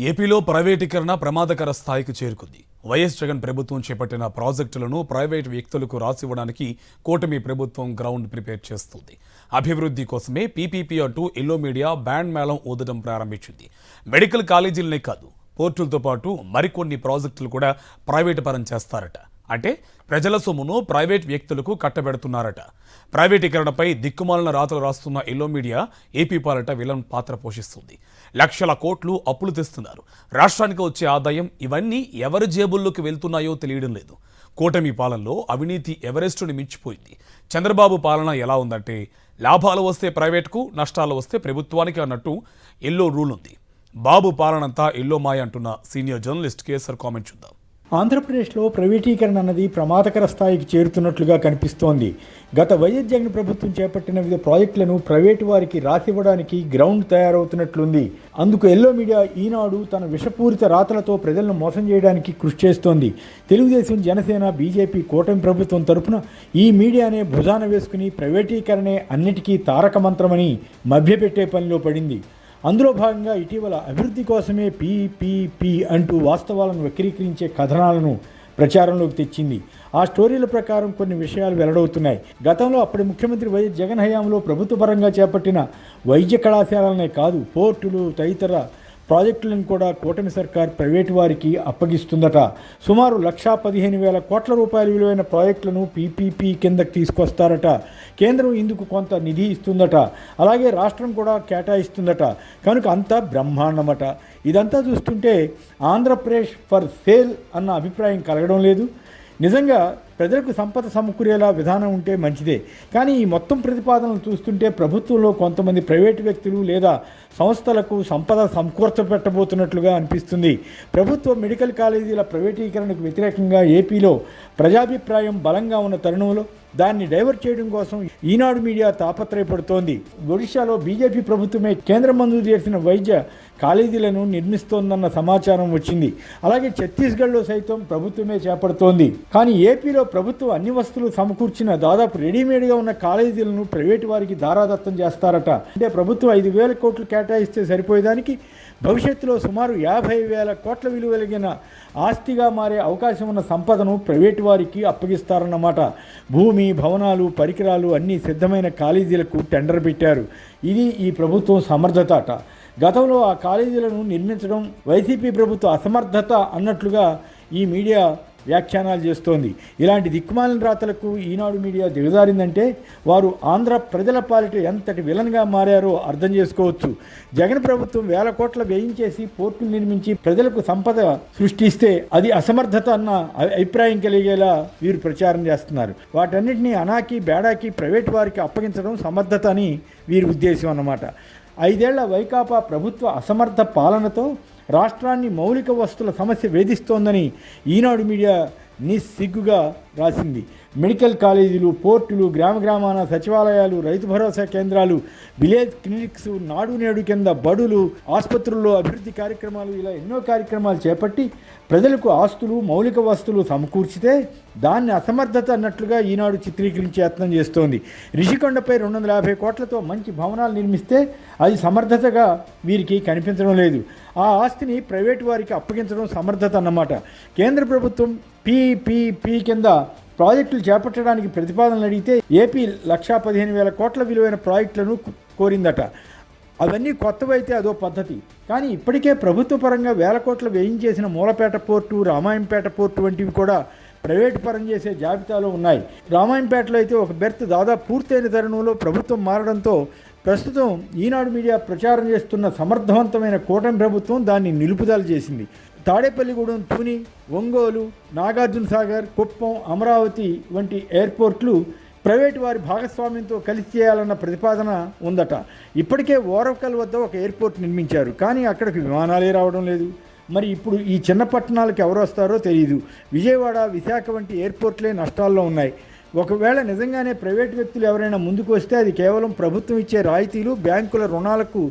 ఏపీలో ప్రైవేటీకరణ ప్రమాదకర స్థాయికి చేరుకుంది. వైఎస్ జగన్ ప్రభుత్వం చేపట్టిన ప్రాజెక్టులను ప్రైవేట్ వ్యక్తులకు రాసివ్వడానికి కూటమి ప్రభుత్వం గ్రౌండ్ ప్రిపేర్ చేస్తుంది. అభివృద్ధి కోసమే పీపీపీ అంటూ ఎల్లో మీడియా బ్యాండ్ మేళం ఊదడం ప్రారంభించింది. మెడికల్ కాలేజీలనే కాదు, పోర్టులతో పాటు మరికొన్ని ప్రాజెక్టులు కూడా ప్రైవేటు పరం చేస్తారట. అంటే ప్రజల సొమ్మును ప్రైవేట్ వ్యక్తులకు కట్టబెడుతున్నారట. ప్రైవేటీకరణపై దిక్కుమాలిన రాతలు రాస్తున్న ఎల్లో మీడియా ఏపీ పాలిట విలన్ పాత్ర పోషిస్తుంది. లక్షల కోట్లు అప్పులు తెస్తున్నారు. రాష్ట్రానికి వచ్చే ఆదాయం ఇవన్నీ ఎవరి జేబుల్లోకి వెళ్తున్నాయో తెలియడం లేదు. కూటమి పాలనలో అవినీతి ఎవరెస్టుని మించిపోయింది. చంద్రబాబు పాలన ఎలా ఉందంటే లాభాలు వస్తే ప్రైవేట్కు, నష్టాలు వస్తే ప్రభుత్వానికి అన్నట్టు ఎల్లో రూల్ ఉంది. బాబు పాలనంతా ఎల్లో మాయ అంటున్న సీనియర్ జర్నలిస్ట్ కేసర్ కామెంట్ చూద్దాం. ఆంధ్రప్రదేశ్లో ప్రైవేటీకరణ అన్నది ప్రమాదకర స్థాయికి చేరుతున్నట్లుగా కనిపిస్తోంది. గత వైఎస్ జగన్ ప్రభుత్వం చేపట్టిన వివిధ ప్రాజెక్టులను ప్రైవేటు వారికి రాసివ్వడానికి గ్రౌండ్ తయారవుతున్నట్లుంది. అందుకు ఎల్లో మీడియా ఈనాడు తన విషపూరిత రాతలతో ప్రజలను మోసం చేయడానికి కృషి చేస్తోంది. తెలుగుదేశం, జనసేన, బీజేపీ కూటమి ప్రభుత్వం తరపున ఈ మీడియానే భుజాన వేసుకుని ప్రైవేటీకరణే అన్నిటికీ తారక మంత్రమని మభ్యపెట్టే పనిలో పడింది. అందులో భాగంగా ఇటీవల అభివృద్ధి కోసమే పీపీపీ అంటూ వాస్తవాలను వక్రీకరించే కథనాలను ప్రచారంలోకి తెచ్చింది. ఆ స్టోరీల ప్రకారం కొన్ని విషయాలు వెల్లడవుతున్నాయి. గతంలో అప్పటి ముఖ్యమంత్రి వైఎస్ జగన్ హయాంలో ప్రభుత్వ పరంగా చేపట్టిన వైద్య కళాశాలనే కాదు, పోర్టులు తదితర ప్రాజెక్టులను కూడా కూటమి సర్కార్ ప్రైవేటు వారికి అప్పగిస్తుందట. సుమారు 1,15,000 కోట్ల రూపాయల విలువైన ప్రాజెక్టులను పీపీపీ కిందకి తీసుకొస్తారట. కేంద్రం ఇందుకు కొంత నిధి ఇస్తుందట. అలాగే రాష్ట్రం కూడా కేటాయిస్తుందట. కనుక అంతా బ్రహ్మాండమట. ఇదంతా చూస్తుంటే ఆంధ్రప్రదేశ్ ఫర్ సేల్ అన్న అభిప్రాయం కలగడం లేదు. నిజంగా ప్రజలకు సంపద సమకూరేలా విధానం ఉంటే మంచిదే. కానీ ఈ మొత్తం ప్రతిపాదనలు చూస్తుంటే ప్రభుత్వంలో కొంతమంది ప్రైవేటు వ్యక్తులు లేదా సంస్థలకు సంపద సమకూర్చబెట్టబోతున్నట్లుగా అనిపిస్తుంది. ప్రభుత్వ మెడికల్ కాలేజీల ప్రైవేటీకరణకు వ్యతిరేకంగా ఏపీలో ప్రజాభిప్రాయం బలంగా ఉన్న తరుణంలో దాన్ని డైవర్ట్ చేయడం కోసం ఈనాడు మీడియా తాపత్రయపడుతోంది. ఒడిశాలో బీజేపీ ప్రభుత్వమే కేంద్రం మంజూరు చేసిన వైద్య కాలేజీలను నిర్మిస్తోందన్న సమాచారం వచ్చింది. అలాగే ఛత్తీస్గఢ్లో సైతం ప్రభుత్వమే చేపడుతోంది. కానీ ఏపీలో ప్రభుత్వం అన్ని వస్తువులు సమకూర్చిన దాదాపు రెడీమేడ్గా ఉన్న కాలేజీలను ప్రైవేటు వారికి దారాదత్తం చేస్తారట. అంటే ప్రభుత్వం 5,000 కోట్లు కేటాయిస్తే సరిపోయేదానికి భవిష్యత్తులో సుమారు 50,000 కోట్ల విలువ కలిగిన ఆస్తిగా మారే అవకాశం ఉన్న సంపదను ప్రైవేటు వారికి అప్పగిస్తారన్నమాట. భూమి, భవనాలు, పరికరాలు అన్నీ సిద్ధమైన కాలేజీలకు టెండర్ పెట్టారు. ఇది ఈ ప్రభుత్వం సమర్థత అట. గతంలో ఆ కాలేజీలను నిర్మించడం వైసీపీ ప్రభుత్వ అసమర్థత అన్నట్లుగా ఈ మీడియా వ్యాఖ్యానాలు చేస్తోంది. ఇలాంటి దిక్కుమాలిన రాతలకు ఈనాడు మీడియా దిగజారిందంటే వారు ఆంధ్ర ప్రజల పాలిట ఎంతటి విలన్గా మారారో అర్థం చేసుకోవచ్చు. జగన్ ప్రభుత్వం 1,000 కోట్ల వ్యయించేసి పోర్టులు నిర్మించి ప్రజలకు సంపద సృష్టిస్తే అది అసమర్థత అన్న అభిప్రాయం కలిగేలా వీరు ప్రచారం చేస్తున్నారు. వాటన్నిటినీ అనాకి బేడాకి ప్రైవేటు వారికి అప్పగించడం సమర్థత అని వీరి ఉద్దేశం అన్నమాట. 5 ఏళ్ల వైకాపా ప్రభుత్వ అసమర్థ పాలనతో రాష్ట్రాన్ని మౌలిక వస్తువుల సమస్య వేధిస్తోందని ఈనాడు మీడియా నిస్సిగ్గుగా రాసింది. మెడికల్ కాలేజీలు, పోర్టులు, గ్రామాన సచివాలయాలు, రైతు భరోసా కేంద్రాలు, విలేజ్ క్లినిక్స్, నాడు నేడు కింద బడులు, ఆసుపత్రుల్లో అభివృద్ధి కార్యక్రమాలు, ఇలా ఎన్నో కార్యక్రమాలు చేపట్టి ప్రజలకు ఆస్తులు, మౌలిక వస్తువులు సమకూర్చితే దాన్ని అసమర్థత అన్నట్లుగా ఈనాడు చిత్రీకరించే యత్నం చేస్తోంది. రిషికొండపై 250 కోట్లతో మంచి భవనాలు నిర్మిస్తే అది సమర్థతగా వీరికి కనిపించడం లేదు. ఆ ఆస్తిని ప్రైవేటు వారికి అప్పగించడం సమర్థత అన్నమాట. కేంద్ర ప్రభుత్వం పీపీపీ కింద ప్రాజెక్టులు చేపట్టడానికి ప్రతిపాదనలు అడిగితే ఏపీ 1,15,000 కోట్ల విలువైన ప్రాజెక్టులను కోరిందట. అవన్నీ కొత్తవైతే అదో పద్ధతి. కానీ ఇప్పటికే ప్రభుత్వ పరంగా 1,000 కోట్ల వ్యయించేసిన మూలపేట పోర్టు, రామాయంపేట పోర్టు వంటివి కూడా ప్రైవేటు పరం చేసే జాబితాలో ఉన్నాయి. రామాయంపేటలో అయితే ఒక బెర్త్ దాదాపు పూర్తయిన తరుణంలో ప్రభుత్వం మారడంతో ప్రస్తుతం ఈనాడు మీడియా ప్రచారం చేస్తున్న సమర్థవంతమైన కూటమి ప్రభుత్వం దాన్ని నిలుపుదల చేసింది. తాడేపల్లిగూడెం, తుని, ఒంగోలు, నాగార్జునసాగర్, కుప్పం, అమరావతి వంటి ఎయిర్పోర్ట్లు ప్రైవేటు వారి భాగస్వామ్యంతో కలిసి చేయాలన్న ప్రతిపాదన ఉందట. ఇప్పటికే ఓరవకల్ వద్ద ఒక ఎయిర్పోర్ట్ నిర్మించారు. కానీ అక్కడికి విమానాలే రావడం లేదు. మరి ఇప్పుడు ఈ చిన్న పట్టణాలకు ఎవరు వస్తారో తెలియదు. విజయవాడ, విశాఖ వంటి ఎయిర్పోర్ట్లే నష్టాల్లో ఉన్నాయి. ఒకవేళ నిజంగానే ప్రైవేటు వ్యక్తులు ఎవరైనా ముందుకు వస్తే అది కేవలం ప్రభుత్వం ఇచ్చే రాయితీలు, బ్యాంకుల రుణాలకు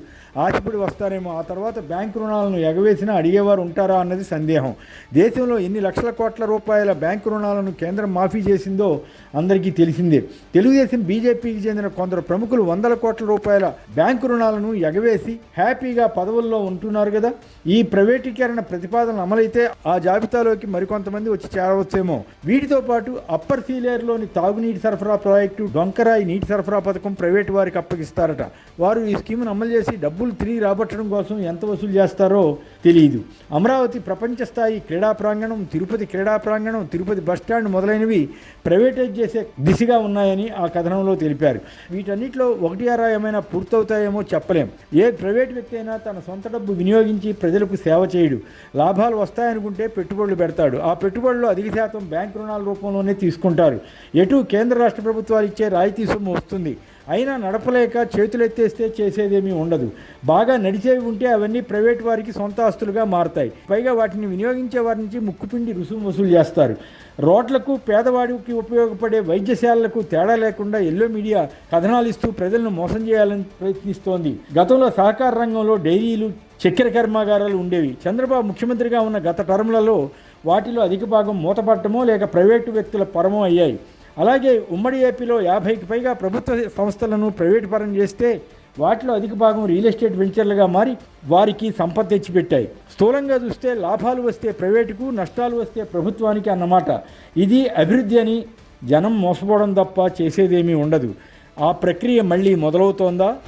ఆశపడి వస్తారేమో. ఆ తర్వాత బ్యాంకు రుణాలను ఎగవేసినా అడిగేవారు ఉంటారా అన్నది సందేహం. దేశంలో ఎన్ని లక్షల కోట్ల రూపాయల బ్యాంకు రుణాలను కేంద్రం మాఫీ చేసిందో అందరికీ తెలిసిందే. తెలుగుదేశం బీజేపీకి చెందిన కొందరు ప్రముఖులు వందల కోట్ల రూపాయల బ్యాంకు రుణాలను ఎగవేసి హ్యాపీగా పదవుల్లో ఉంటున్నారు కదా. ఈ ప్రైవేటీకరణ ప్రతిపాదనలు అమలైతే ఆ జాబితాలోకి మరికొంతమంది వచ్చి చేరవచ్చేమో. వీటితో పాటు అప్పర్ సీలేరులోని తాగునీటి సరఫరా ప్రాజెక్టు, డొంకరాయి నీటి సరఫరా పథకం ప్రైవేటు వారికి అప్పగిస్తారట. వారు ఈ స్కీమును అమలు చేసి డబ్బులు తిరిగి రాబట్టడం కోసం ఎంత వసూలు చేస్తారో తెలియదు. అమరావతి ప్రపంచ స్థాయి క్రీడా ప్రాంగణం, తిరుపతి క్రీడా ప్రాంగణం, తిరుపతి బస్టాండ్ మొదలైనవి ప్రైవేటైజ్ చేసే దిశగా ఉన్నాయని ఆ కథనంలో తెలిపారు. వీటన్నిటిలో ఒకటి ఆరా ఏమైనా పూర్తవుతాయేమో చెప్పలేం. ఏ ప్రైవేట్ వ్యక్తి అయినా తన సొంత డబ్బు వినియోగించి ప్రజలకు సేవ చేయడు. లాభాలు వస్తాయనుకుంటే పెట్టుబడులు పెడతాడు. ఆ పెట్టుబడులు అధిక శాతం బ్యాంకు రుణాల రూపంలోనే తీసుకుంటారు. ఎటు కేంద్ర రాష్ట్ర ప్రభుత్వాలు ఇచ్చే రాయితీ సొమ్ము వస్తుంది. అయినా నడపలేక చేతులెత్తేస్తే చేసేదేమీ ఉండదు. బాగా నడిచేవి ఉంటే అవన్నీ ప్రైవేట్ వారికి సొంత ఆస్తులుగా మారతాయి. పైగా వాటిని వినియోగించే వారి నుంచి ముక్కుపిండి రుసుము వసూలు చేస్తారు. రోడ్లకు, పేదవాడికి ఉపయోగపడే వైద్యశాలలకు తేడా లేకుండా ఎల్లో మీడియా కథనాలు ఇస్తూ ప్రజలను మోసం చేయాలని ప్రయత్నిస్తోంది. గతంలో సహకార రంగంలో డైరీలు, చక్కెర కర్మాగారాలు ఉండేవి. చంద్రబాబు ముఖ్యమంత్రిగా ఉన్న గత టర్ములలో వాటిలో అధిక భాగం మూతపట్టమో లేక ప్రైవేటు వ్యక్తుల పరమో అయ్యాయి. అలాగే ఉమ్మడి ఏపీలో 50కి పైగా ప్రభుత్వ సంస్థలను ప్రైవేటు పరం చేస్తే వాటిలో అధిక భాగం రియల్ ఎస్టేట్ వెంచర్లుగా మారి వారికి సంపద తెచ్చిపెట్టాయి. స్థూలంగా చూస్తే లాభాలు వస్తే ప్రైవేటుకు, నష్టాలు వస్తే ప్రభుత్వానికి అన్నమాట. ఇది అభివృద్ధి అని జనం మోసపోవడం తప్ప చేసేదేమీ ఉండదు. ఆ ప్రక్రియ మళ్ళీ మొదలవుతోందా?